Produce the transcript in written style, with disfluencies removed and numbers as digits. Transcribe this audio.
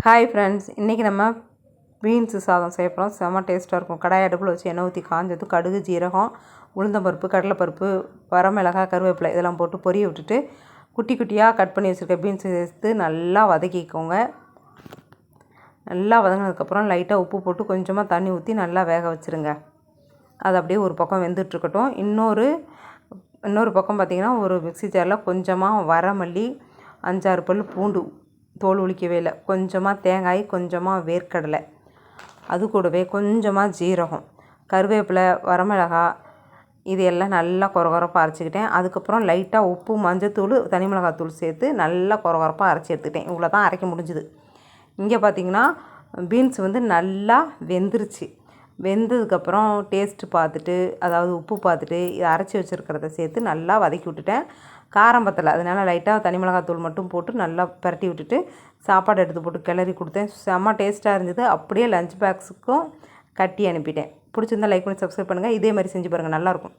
Hi friends, இன்றைக்கி நம்ம beans சாதம் செய்ய போகிறோம். செம்ம டேஸ்ட்டாக இருக்கும். கடாய் அடுப்பில் வச்சு எண்ணெய் ஊற்றி காஞ்சது கடுகு, ஜீரகம், உளுந்தம்பருப்பு, கடலைப்பருப்பு, வரமிளகாய், கருவேப்பிலை இதெல்லாம் போட்டு பொரிய விட்டுட்டு குட்டி குட்டியாக கட் பண்ணி வச்சுருக்க பீன்ஸை சேர்த்து நல்லா வதக்கிக்கோங்க. நல்லா வதங்கினதுக்கப்புறம் லைட்டாக உப்பு போட்டு கொஞ்சமாக தண்ணி ஊற்றி நல்லா வேக வச்சுருங்க. அது அப்படியே ஒரு பக்கம் வெந்துட்டுருக்கட்டும். இன்னொரு பக்கம் பார்த்திங்கன்னா, ஒரு மிக்ஸி ஜாரில் கொஞ்சமாக வரமல்லி, 5-6 பல் பூண்டு, தோல் உளிக்கவே இல்லை, கொஞ்சமாக தேங்காய், கொஞ்சமாக வேர்க்கடலை, அது கூடவே கொஞ்சமாக ஜீரகம், கருவேப்பிலை, வரமிளகாய் இது எல்லாம் நல்லா கொரகொரப்பாக அரைச்சிக்கிட்டேன். அதுக்கப்புறம் லைட்டாக உப்பு, மஞ்சத்தூள், தனி மிளகாத்தூள் சேர்த்து நல்லா கொரகொரப்பாக அரைச்சி எடுத்துக்கிட்டேன். இவ்வளோ தான் அரைக்க முடிஞ்சுது. இங்கே பார்த்திங்கன்னா பீன்ஸ் நல்லா வெந்துருச்சு. வெந்ததுக்கப்புறம் டேஸ்ட்டு பார்த்துட்டு, அதாவது உப்பு பார்த்துட்டு, இதை அரைச்சி வச்சுருக்கிறத சேர்த்து நல்லா வதக்கி விட்டுட்டேன். காரம் பத்தலை, அதனால் லைட்டாக தனி மிளகாத்தூள் மட்டும் போட்டு நல்லா பரட்டி விட்டுட்டு சாப்பாடு எடுத்து போட்டு கிளறி கொடுத்தேன். செம்ம டேஸ்ட்டாக இருந்தது. அப்படியே லஞ்ச் பாக்ஸுக்கும் கட்டி அனுப்பிட்டேன். பிடிச்சிருந்தா லைக் பண்ணி சப்ஸ்கிரைப் பண்ணுங்கள். இதே மாதிரி செஞ்சு பாருங்கள், நல்லாயிருக்கும்.